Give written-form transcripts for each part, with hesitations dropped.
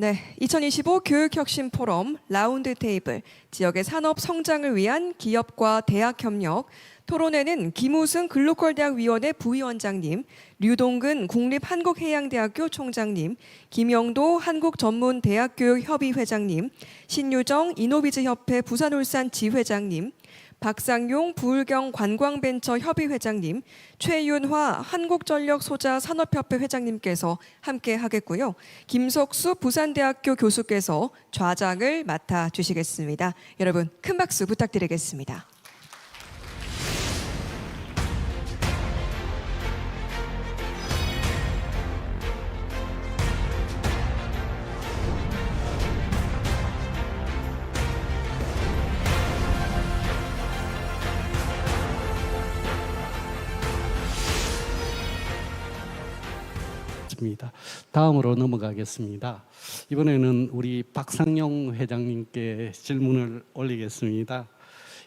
네, 2025 교육혁신 포럼 라운드 테이블 지역의 산업 성장을 위한 기업과 대학 협력 토론회는 김우승 글로컬대학위원회 부위원장님, 류동근 국립한국해양대학교 총장님, 김영도 한국전문대학교육협의회장님, 신유정 이노비즈협회 부산울산 지회장님, 박상용 부울경 관광벤처협의회장님, 최윤화 한국전력소자산업협회 회장님께서 함께 하겠고요. 김석수 부산대학교 교수께서 좌장을 맡아주시겠습니다. 여러분 큰 박수 부탁드리겠습니다. 다음으로 넘어가겠습니다. 이번에는 우리 박상용 회장님께 질문을 올리겠습니다.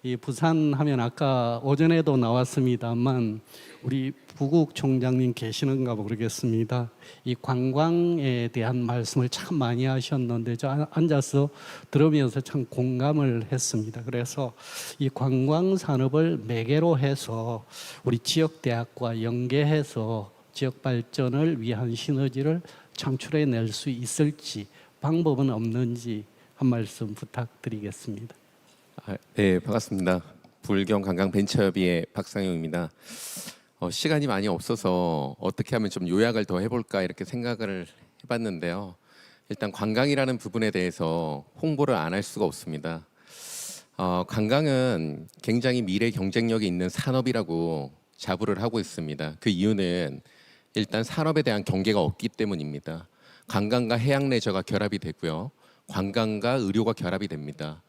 이 부산 하면 아까 오전에도 나왔습니다만 우리 부국 총장님 계시는가 모르겠습니다. 이 관광에 대한 말씀을 참 많이 하셨는데 저 앉아서 들으면서 참 공감을 했습니다. 그래서 이 관광 산업을 매개로 해서 우리 지역 대학과 연계해서 지역 발전을 위한 시너지를 창출해낼 수 있을지 방법은 없는지 한 말씀 부탁드리겠습니다. 네, 반갑습니다. 부울경 관광벤처협의회 박상용입니다. 시간이 많이 없어서 어떻게 하면 좀 요약을 더 해볼까 이렇게 생각을 해봤는데요. 일단 관광이라는 부분에 대해서 홍보를 안 할 수가 없습니다. 관광은 굉장히 미래 경쟁력이 있는 산업이라고 자부를 하고 있습니다. 그 이유는 일단 산업에 대한 경계가 없기 때문입니다. 관광과 해양 레저가 결합이 되고요. 관광과 의료가 결합이 됩니다.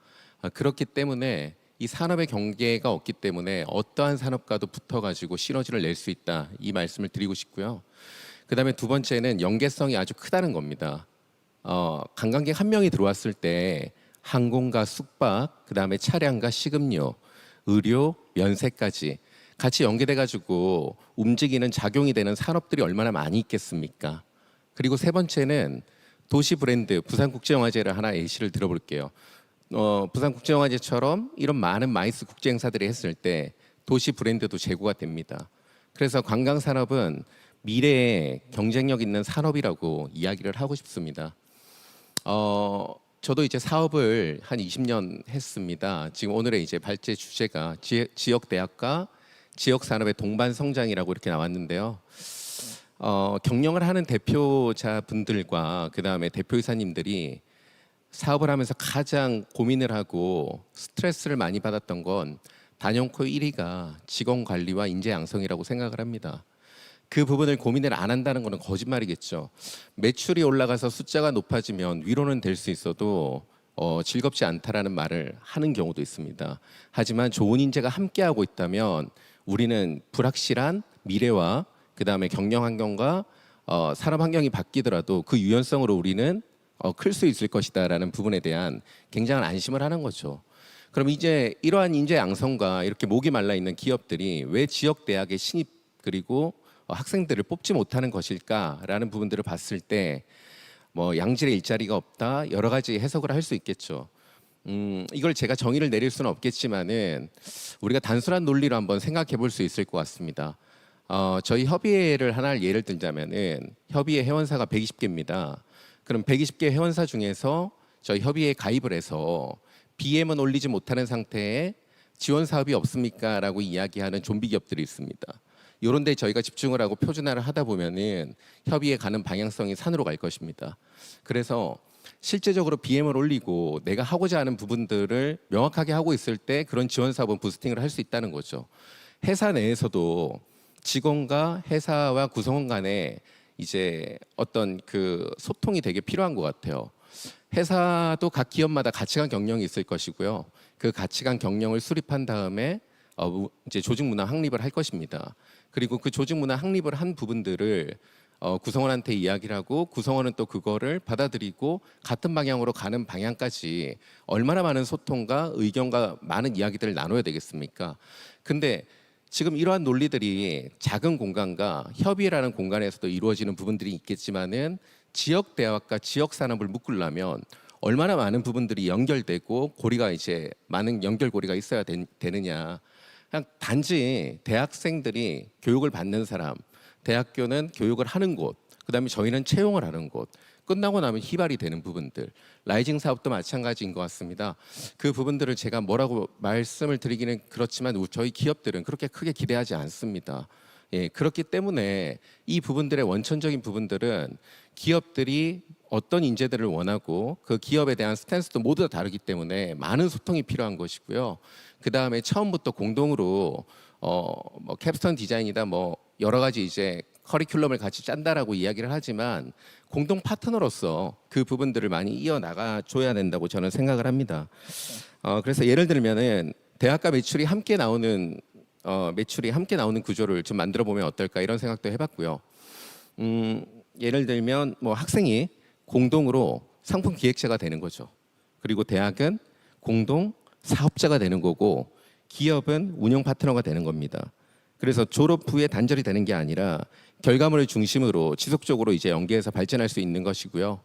그렇기 때문에 이 산업의 경계가 없기 때문에 어떠한 산업과도 붙어가지고 시너지를 낼 수 있다. 이 말씀을 드리고 싶고요. 그 다음에 두 번째는 연계성이 아주 크다는 겁니다. 관광객 한 명이 들어왔을 때 항공과 숙박, 그 다음에 차량과 식음료, 의료, 면세까지 같이 연계돼가지고 움직이는 작용이 되는 산업들이 얼마나 많이 있겠습니까? 그리고 세 번째는 도시 브랜드, 부산국제영화제를 하나 예시를 들어볼게요. 부산국제영화제처럼 이런 많은 마이스 국제 행사들이 했을 때 도시 브랜드도 제고가 됩니다. 그래서 관광산업은 미래에 경쟁력 있는 산업이라고 이야기를 하고 싶습니다. 저도 이제 사업을 한 20년 했습니다. 지금 오늘의 이제 발제 주제가 지역 대학과 지역 산업의 동반 성장이라고 이렇게 나왔는데요. 경영을 하는 대표자분들과 그 다음에 대표이사님들이 사업을 하면서 가장 고민을 하고 스트레스를 많이 받았던 건 단연코 1위가 직원 관리와 인재 양성이라고 생각을 합니다. 그 부분을 고민을 안 한다는 것은 거짓말이겠죠. 매출이 올라가서 숫자가 높아지면 위로는 될 수 있어도 즐겁지 않다라는 말을 하는 경우도 있습니다. 하지만 좋은 인재가 함께하고 있다면 우리는 불확실한 미래와 그 다음에 경영 환경과 산업 환경이 바뀌더라도 그 유연성으로 우리는 클 수 있을 것이다라는 부분에 대한 굉장한 안심을 하는 거죠. 그럼 이제 이러한 인재 양성과 이렇게 목이 말라 있는 기업들이 왜 지역 대학의 신입 그리고 학생들을 뽑지 못하는 것일까라는 부분들을 봤을 때 뭐 양질의 일자리가 없다 여러 가지 해석을 할 수 있겠죠. 이걸 제가 정의를 내릴 수는 없겠지만은 우리가 단순한 논리로 한번 생각해 볼 수 있을 것 같습니다. 저희 협의회를 하나 예를 들자면은 협의회 회원사가 120개입니다. 그럼 120개 회원사 중에서 저희 협의회에 가입을 해서 BM은 올리지 못하는 상태에 지원 사업이 없습니까? 라고 이야기하는 좀비 기업들이 있습니다. 이런 데 저희가 집중을 하고 표준화를 하다 보면은 협의에 가는 방향성이 산으로 갈 것입니다. 그래서 실제적으로 BM을 올리고 내가 하고자 하는 부분들을 명확하게 하고 있을 때 그런 지원 사업은 부스팅을 할 수 있다는 거죠. 회사 내에서도 직원과 회사와 구성원 간에 이제 어떤 그 소통이 되게 필요한 것 같아요. 회사도 각 기업마다 가치관 경영이 있을 것이고요. 그 가치관 경영을 수립한 다음에 이제 조직 문화 확립을 할 것입니다. 그리고 그 조직 문화 확립을 한 부분들을 구성원한테 이야기를 하고 구성원은 또 그거를 받아들이고 같은 방향으로 가는 방향까지 얼마나 많은 소통과 의견과 많은 이야기들을 나눠야 되겠습니까? 근데 지금 이러한 논리들이 작은 공간과 협의라는 공간에서도 이루어지는 부분들이 있겠지만은 지역 대학과 지역 산업을 묶으려면 얼마나 많은 부분들이 연결되고 고리가 이제 많은 연결고리가 있어야 되느냐. 그냥 단지 대학생들이 교육을 받는 사람, 대학교는 교육을 하는 곳, 그다음에 저희는 채용을 하는 곳, 끝나고 나면 희발이 되는 부분들, 라이징 사업도 마찬가지인 것 같습니다. 그 부분들을 제가 뭐라고 말씀을 드리기는 그렇지만 저희 기업들은 그렇게 크게 기대하지 않습니다. 예, 그렇기 때문에 이 부분들의 원천적인 부분들은 기업들이 어떤 인재들을 원하고 그 기업에 대한 스탠스도 모두 다 다르기 때문에 많은 소통이 필요한 것이고요. 그 다음에 처음부터 공동으로 뭐 캡스톤 디자인이다 뭐 여러 가지 이제 커리큘럼을 같이 짠다라고 이야기를 하지만 공동 파트너로서 그 부분들을 많이 이어나가 줘야 된다고 저는 생각을 합니다. 그래서 예를 들면은 대학과 매출이 함께 나오는 구조를 좀 만들어 보면 어떨까 이런 생각도 해봤고요. 예를 들면 뭐 학생이 공동으로 상품 기획자가 되는 거죠. 그리고 대학은 공동 사업자가 되는 거고 기업은 운영 파트너가 되는 겁니다. 그래서 졸업 후에 단절이 되는 게 아니라 결과물을 중심으로 지속적으로 이제 연계해서 발전할 수 있는 것이고요.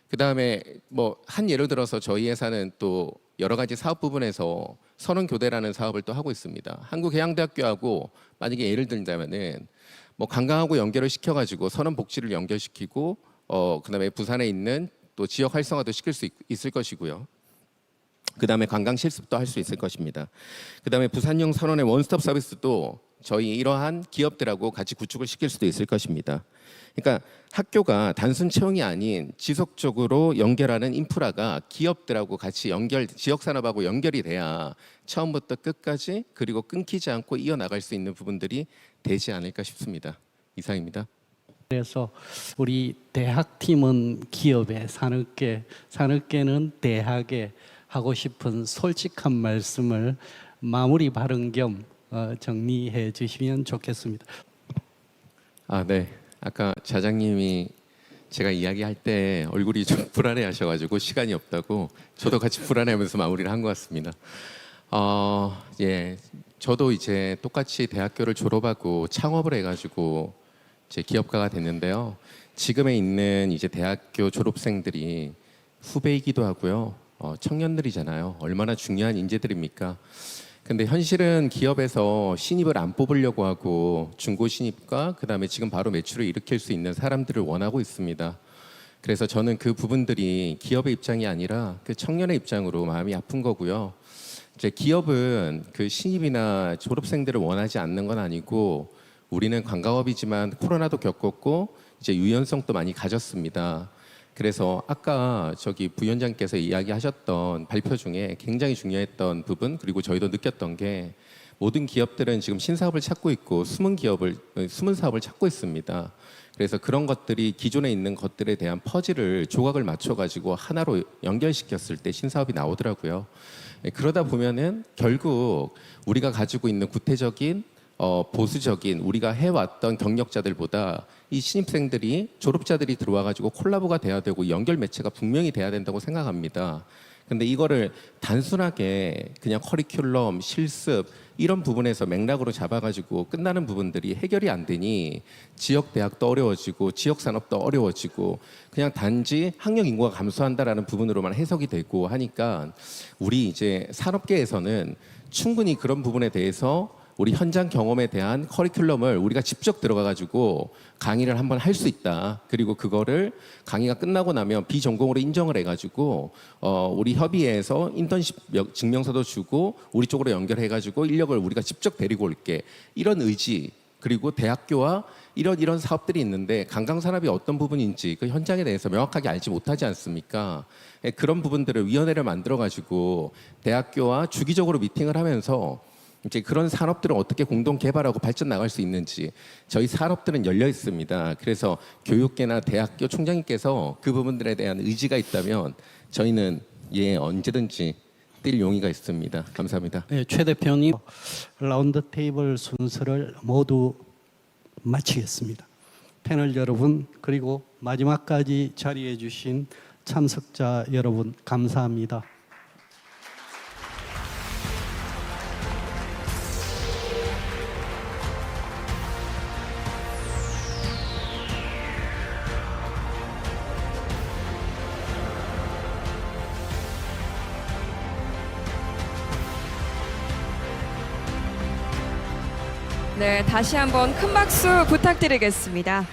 그 다음에 뭐 한 예를 들어서 저희 회사는 또 여러 가지 사업 부분에서 선원교대라는 사업을 또 하고 있습니다. 한국해양대학교하고 만약에 예를 들자면은 뭐 관광하고 연결을 시켜가지고 선원복지를 연결시키고 그다음에 부산에 있는 또 지역 활성화도 시킬 수 있을 것이고요. 그다음에 관광 실습도 할 수 있을 것입니다. 그다음에 부산형 선원의 원스톱 서비스도 저희 이러한 기업들하고 같이 구축을 시킬 수도 있을 것입니다. 그러니까 학교가 단순 채용이 아닌 지속적으로 연결하는 인프라가 기업들하고 같이 지역 산업하고 연결이 돼야 처음부터 끝까지 그리고 끊기지 않고 이어나갈 수 있는 부분들이 되지 않을까 싶습니다. 이상입니다. 그래서 우리 대학팀은 기업에, 산업계는 대학에 하고 싶은 솔직한 말씀을 마무리 발언 겸 정리해 주시면 좋겠습니다. 네. 아까 자장님이 제가 이야기할 때 얼굴이 좀 불안해하셔가지고 시간이 없다고 저도 같이 불안해하면서 마무리를 한 것 같습니다. 예, 저도 이제 똑같이 대학교를 졸업하고 창업을 해가지고 제 기업가가 됐는데요. 지금에 있는 이제 대학교 졸업생들이 후배이기도 하고요. 청년들이잖아요. 얼마나 중요한 인재들입니까? 근데 현실은 기업에서 신입을 안 뽑으려고 하고 중고 신입과 그다음에 지금 바로 매출을 일으킬 수 있는 사람들을 원하고 있습니다. 그래서 저는 그 부분들이 기업의 입장이 아니라 그 청년의 입장으로 마음이 아픈 거고요. 이제 기업은 그 신입이나 졸업생들을 원하지 않는 건 아니고 우리는 관광업이지만 코로나도 겪었고 이제 유연성도 많이 가졌습니다. 그래서 아까 저기 부위원장께서 이야기하셨던 발표 중에 굉장히 중요했던 부분 그리고 저희도 느꼈던 게 모든 기업들은 지금 신사업을 찾고 있고 숨은 사업을 찾고 있습니다. 그래서 그런 것들이 기존에 있는 것들에 대한 퍼즐을 조각을 맞춰가지고 하나로 연결시켰을 때 신사업이 나오더라고요. 그러다 보면은 결국 우리가 가지고 있는 구태적인 보수적인 우리가 해왔던 경력자들보다 이 신입생들이 졸업자들이 들어와가지고 콜라보가 돼야 되고 연결 매체가 분명히 돼야 된다고 생각합니다. 근데 이거를 단순하게 그냥 커리큘럼, 실습 이런 부분에서 맥락으로 잡아가지고 끝나는 부분들이 해결이 안 되니 지역 대학도 어려워지고 지역 산업도 어려워지고 그냥 단지 학령 인구가 감소한다라는 부분으로만 해석이 되고 하니까 우리 이제 산업계에서는 충분히 그런 부분에 대해서 우리 현장 경험에 대한 커리큘럼을 우리가 직접 들어가가지고 강의를 한번 할 수 있다. 그리고 그거를 강의가 끝나고 나면 비전공으로 인정을 해가지고 우리 협의회에서 인턴십 증명서도 주고 우리 쪽으로 연결해가지고 인력을 우리가 직접 데리고 올게. 이런 의지 그리고 대학교와 이런 사업들이 있는데 관광산업이 어떤 부분인지 그 현장에 대해서 명확하게 알지 못하지 않습니까? 그런 부분들을 위원회를 만들어가지고 대학교와 주기적으로 미팅을 하면서 이제 그런 산업들을 어떻게 공동 개발하고 발전 나갈 수 있는지 저희 산업들은 열려 있습니다. 그래서 교육계나 대학교 총장님께서 그 부분들에 대한 의지가 있다면 저희는 언제든지 뛸 용의가 있습니다. 감사합니다. 네, 최 대표님 라운드 테이블 순서를 모두 마치겠습니다. 패널 여러분 그리고 마지막까지 자리해 주신 참석자 여러분 감사합니다. 네, 다시 한번 큰 박수 부탁드리겠습니다.